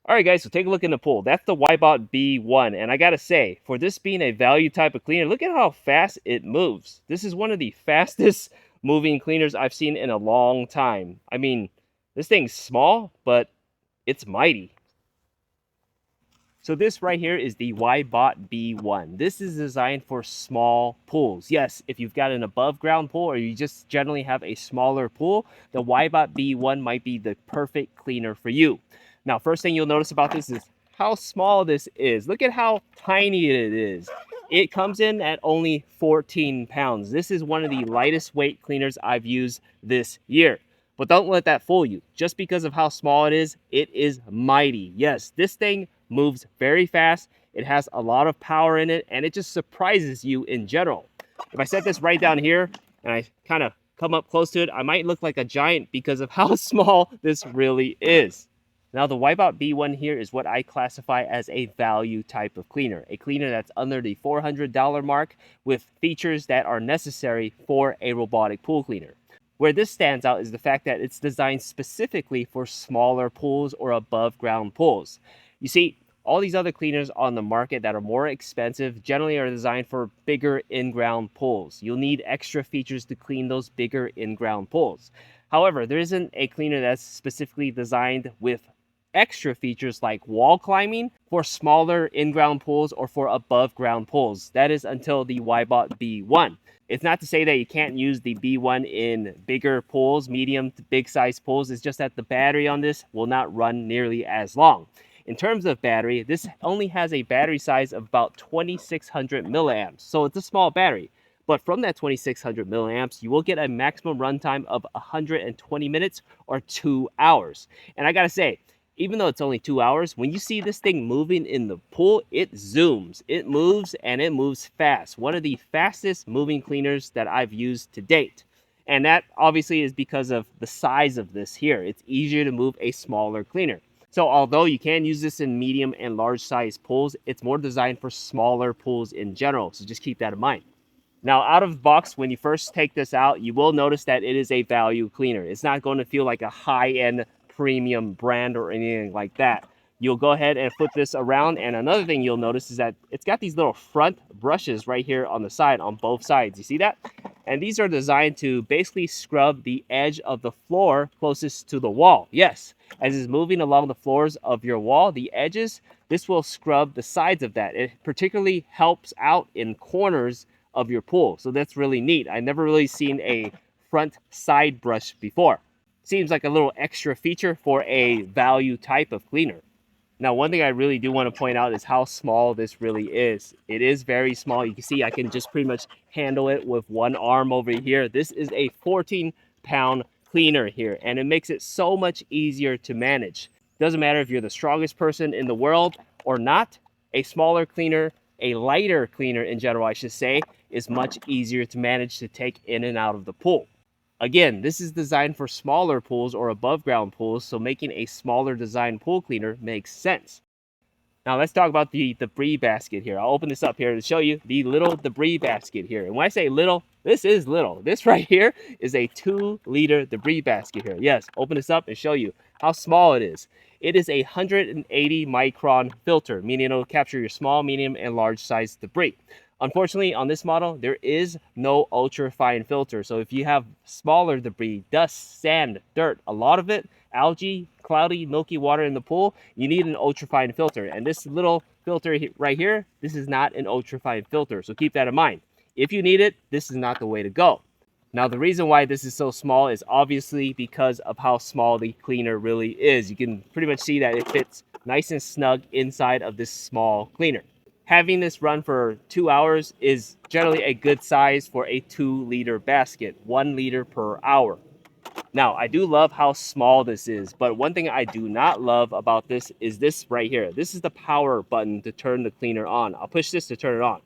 All right, guys, so take a look in the pool. That's the Wybot B1. And I got to say, for this being a value type of cleaner, look at how fast it moves. This is one of the fastest moving cleaners I've seen in a long time. I mean, this thing's small, but it's mighty. So this right here is the Wybot B1. This is designed for small pools. Yes, if you've got an above ground pool or you just generally have a smaller pool, the Wybot B1 might be the perfect cleaner for you. Now, first thing you'll notice about this is how small this is. Look at how tiny it is. It comes in at only 14 pounds. This is one of the lightest weight cleaners I've used this year. But don't let that fool you. Just because of how small it is mighty. Yes, this thing moves very fast. It has a lot of power in it, and it just surprises you in general. If I set this right down here and I kind of come up close to it, I might look like a giant because of how small this really is. Now, the Wybot B1 here is what I classify as a value type of cleaner. A cleaner that's under the $400 mark with features that are necessary for a robotic pool cleaner. Where this stands out is the fact that it's designed specifically for smaller pools or above ground pools. You see, all these other cleaners on the market that are more expensive generally are designed for bigger in-ground pools. You'll need extra features to clean those bigger in-ground pools. However, there isn't a cleaner that's specifically designed with extra features like wall climbing for smaller in-ground pools or for above ground pools. That is until the Wybot B1. It's not to say that you can't use the B1 in bigger pools, medium to big size pools. It's just that the battery on this will not run nearly as long. In terms of battery, this only has a battery size of about 2600 milliamps. So it's a small battery. But from that 2600 milliamps, you will get a maximum runtime of 120 minutes or 2 hours. And I gotta say, even though it's only 2 hours, when you see this thing moving in the pool, it zooms. It moves, and it moves fast. One of the fastest moving cleaners that I've used to date. And that obviously is because of the size of this here. It's easier to move a smaller cleaner. So although you can use this in medium and large size pools, it's more designed for smaller pools in general. So just keep that in mind. Now, out of the box, when you first take this out, you will notice that it is a value cleaner. It's not going to feel like a high-end premium brand or anything like that. You'll go ahead and flip this around, and another thing you'll notice is that it's got these little front brushes right here on the side, on both sides. You see that? And these are designed to basically scrub the edge of the floor closest to the wall. Yes, as it's moving along the floors of your wall, the edges, this will scrub the sides of that. It particularly helps out in corners of your pool. So that's really neat. I never really seen a front side brush before. Seems like a little extra feature for a value type of cleaner. Now, one thing I really do want to point out is how small this really is. It is very small. You can see I can just pretty much handle it with one arm over here. This is a 14-pound cleaner here, and it makes it so much easier to manage. Doesn't matter if you're the strongest person in the world or not, a smaller cleaner, a lighter cleaner in general, I should say, is much easier to manage to take in and out of the pool. Again, this is designed for smaller pools or above ground pools, so making a smaller design pool cleaner makes sense. Now let's talk about the debris basket here. I'll open this up here to show you the little debris basket here. And when I say little, this is little. This right here is a 2-liter debris basket here. Yes, open this up and show you how small it is. It is a 180 micron filter, meaning it'll capture your small, medium, and large size debris. Unfortunately, on this model, there is no ultra fine filter. So if you have smaller debris, dust, sand, dirt, a lot of it, algae, cloudy, milky water in the pool, you need an ultra fine filter. And this little filter right here, this is not an ultra fine filter. So keep that in mind. If you need it, this is not the way to go. Now, the reason why this is so small is obviously because of how small the cleaner really is. You can pretty much see that it fits nice and snug inside of this small cleaner. Having this run for 2 hours is generally a good size for a 2-liter basket, 1 liter per hour. Now, I do love how small this is, but one thing I do not love about this is this right here. This is the power button to turn the cleaner on. I'll push this to turn it on.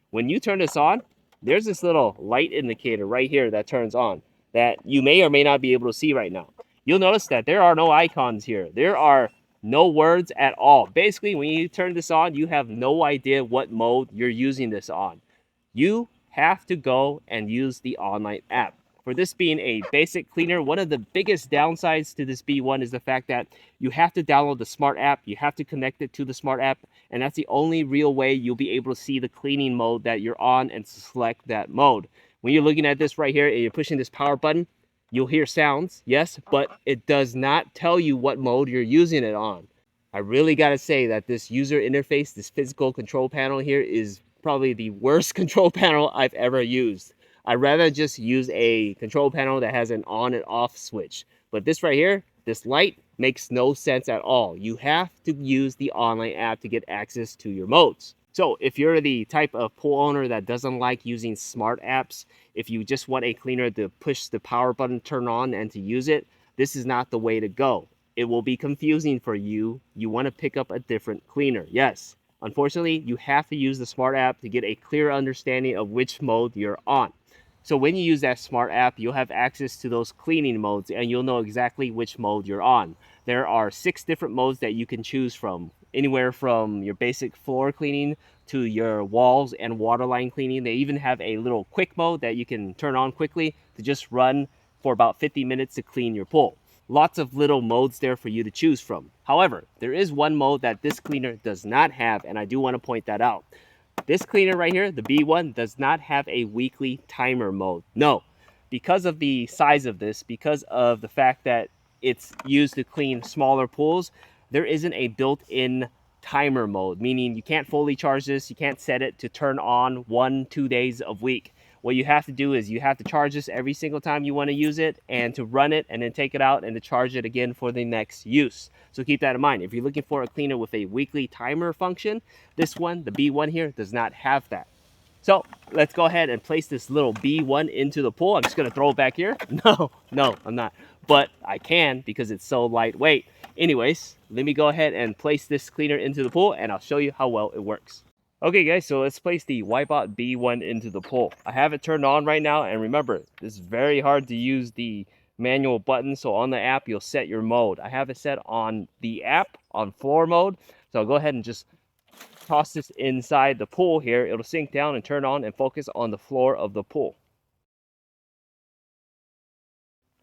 When you turn this on, there's this little light indicator right here that turns on that you may or may not be able to see right now. You'll notice that there are no icons here. There are no words at all. Basically, when you turn this on, you have no idea what mode you're using this on. You have to go and use the online app. For this being a basic cleaner, one of the biggest downsides to this B1 is the fact that you have to download the smart app, you have to connect it to the smart app, and that's the only real way you'll be able to see the cleaning mode that you're on and select that mode. When you're looking at this right here and you're pushing this power button, you'll hear sounds, yes, but it does not tell you what mode you're using it on. I really got to say that this user interface, this physical control panel here, is probably the worst control panel I've ever used. I'd rather just use a control panel that has an on and off switch. But this right here, this light, makes no sense at all. You have to use the online app to get access to your modes. So if you're the type of pool owner that doesn't like using smart apps, if you just want a cleaner to push the power button, turn on, and to use it, this is not the way to go. It will be confusing for you. You want to pick up a different cleaner. Yes, unfortunately, you have to use the smart app to get a clear understanding of which mode you're on. So when you use that smart app, you'll have access to those cleaning modes and you'll know exactly which mode you're on. There are 6 different modes that you can choose from, anywhere from your basic floor cleaning to your walls and waterline cleaning. They even have a little quick mode that you can turn on quickly to just run for about 50 minutes to clean your pool. Lots of little modes there for you to choose from. However, there is one mode that this cleaner does not have, and I do want to point that out. This cleaner right here, the B1, does not have a weekly timer mode. No, because of the size of this, because of the fact that it's used to clean smaller pools, there isn't a built-in timer mode, meaning you can't fully charge this, you can't set it to turn on 1-2 days a week. What you have to do is you have to charge this every single time you want to use it, and to run it and then take it out and to charge it again for the next use. So keep that in mind. If you're looking for a cleaner with a weekly timer function, this one, the B1 here, does not have that. So let's go ahead and place this little B1 into the pool. I'm just going to throw it back here. No, I'm not. But I can because it's so lightweight. Anyways, let me go ahead and place this cleaner into the pool and I'll show you how well it works. Okay guys, so let's place the Wybot B1 into the pool. I have it turned on right now, and remember, it's very hard to use the manual button, so on the app you'll set your mode. I have it set on the app on floor mode, so I'll go ahead and just toss this inside the pool here. It'll sink down and turn on and focus on the floor of the pool.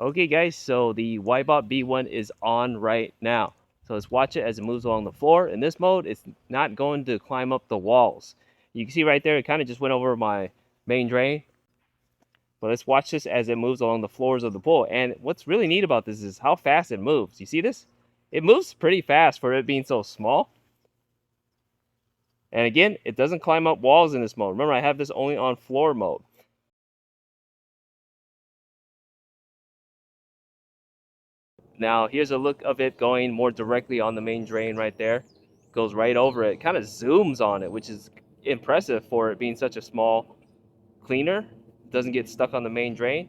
Okay guys, so the Wybot B1 is on right now. So let's watch it as it moves along the floor. In this mode, it's not going to climb up the walls. You can see right there, it kind of just went over my main drain. But let's watch this as it moves along the floors of the pool. And what's really neat about this is how fast it moves. You see this? It moves pretty fast for it being so small. And again, it doesn't climb up walls in this mode. Remember, I have this only on floor mode. Now, here's a look of it going more directly on the main drain right there. Goes right over it. Kind of zooms on it, which is impressive for it being such a small cleaner. It doesn't get stuck on the main drain.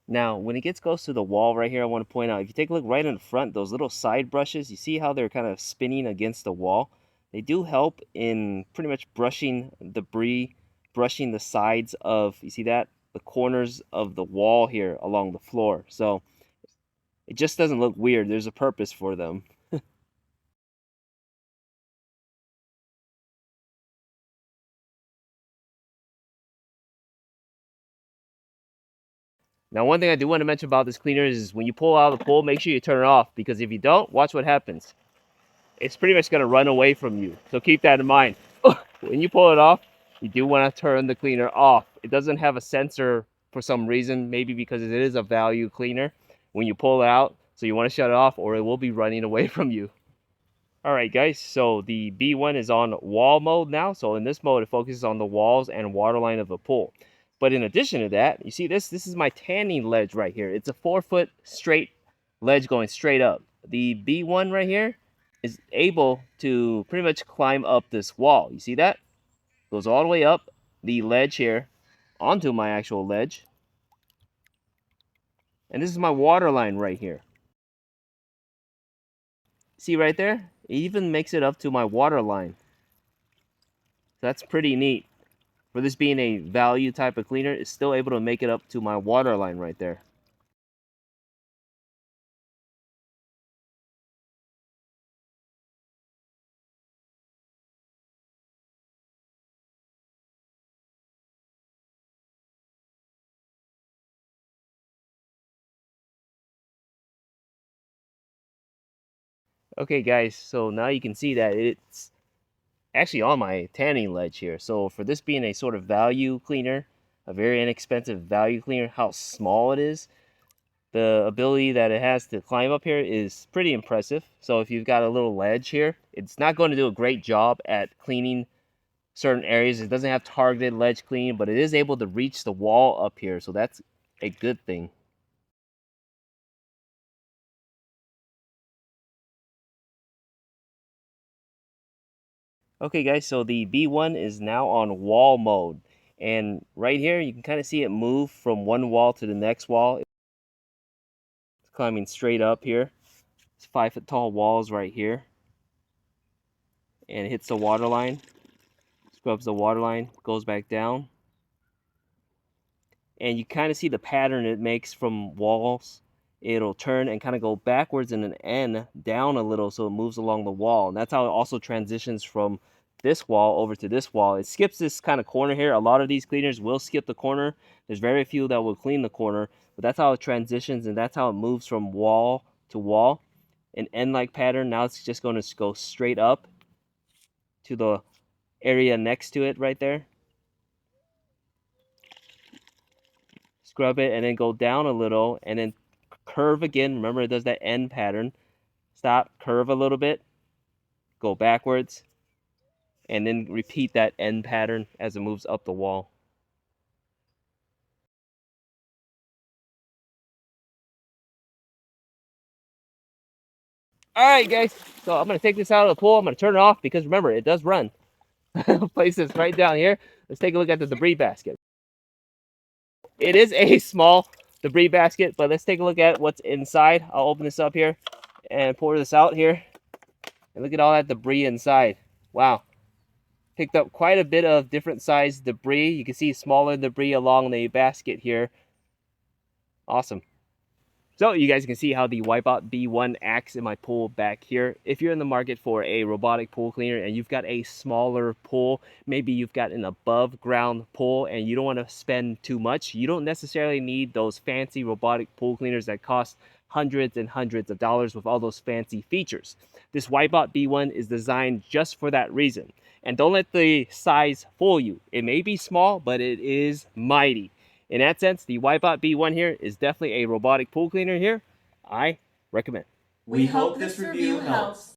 Now, when it gets close to the wall right here, I want to point out, if you take a look right in front, those little side brushes, you see how they're kind of spinning against the wall? They do help in pretty much brushing debris, brushing the sides of, you see that? The corners of the wall here along the floor. So it just doesn't look weird. There's a purpose for them. Now, one thing I do want to mention about this cleaner is when you pull out of the pool, make sure you turn it off, because if you don't, watch what happens. It's pretty much going to run away from you. So keep that in mind. When you pull it off, you do want to turn the cleaner off. It doesn't have a sensor for some reason, maybe because it is a value cleaner when you pull it out. So you want to shut it off or it will be running away from you. Alright guys, so the B1 is on wall mode now. So in this mode, it focuses on the walls and waterline of the pool. But in addition to that, you see this? This is my tanning ledge right here. It's a 4-foot straight ledge going straight up. The B1 right here is able to pretty much climb up this wall. You see that? Goes all the way up the ledge here onto my actual ledge. And this is my water line right here. See right there? It even makes it up to my water line. That's pretty neat. For this being a value type of cleaner, it's still able to make it up to my water line right there. Okay guys, so now you can see that it's actually on my tanning ledge here. So for this being a sort of value cleaner, a very inexpensive value cleaner, how small it is, the ability that it has to climb up here is pretty impressive. So if you've got a little ledge here, it's not going to do a great job at cleaning certain areas. It doesn't have targeted ledge cleaning, but it is able to reach the wall up here, so that's a good thing. Okay guys, so the B1 is now on wall mode, and right here you can kind of see it move from one wall to the next wall. It's climbing straight up here. It's 5-foot tall walls right here, and it hits the water line, scrubs the water line, goes back down, and you kind of see the pattern it makes from walls. It'll turn and kind of go backwards in an N down a little, so it moves along the wall, and that's how it also transitions from this wall over to this wall. It skips this kind of corner here. A lot of these cleaners will skip the corner. There's very few that will clean the corner, but that's how it transitions, and that's how it moves from wall to wall. An N-like pattern. Now it's just going to go straight up to the area next to it right there. Scrub it and then go down a little and then curve again. Remember, it does that N pattern. Stop, curve a little bit, go backwards, and then repeat that N pattern as it moves up the wall. All right, guys. So I'm going to take this out of the pool. I'm going to turn it off because remember, it does run. Place this right down here. Let's take a look at the debris basket. It is a small debris basket, but let's take a look at what's inside. I'll open this up here and pour this out here. And look at all that debris inside. Wow. Picked up quite a bit of different sized debris. You can see smaller debris along the basket here. Awesome. So you guys can see how the Wybot B1 acts in my pool back here. If you're in the market for a robotic pool cleaner and you've got a smaller pool, maybe you've got an above ground pool and you don't want to spend too much, you don't necessarily need those fancy robotic pool cleaners that cost hundreds and hundreds of dollars with all those fancy features. This Wybot B1 is designed just for that reason. And don't let the size fool you. It may be small, but it is mighty. In that sense, the Wybot B1 here is definitely a robotic pool cleaner here. I recommend. We hope this review helps.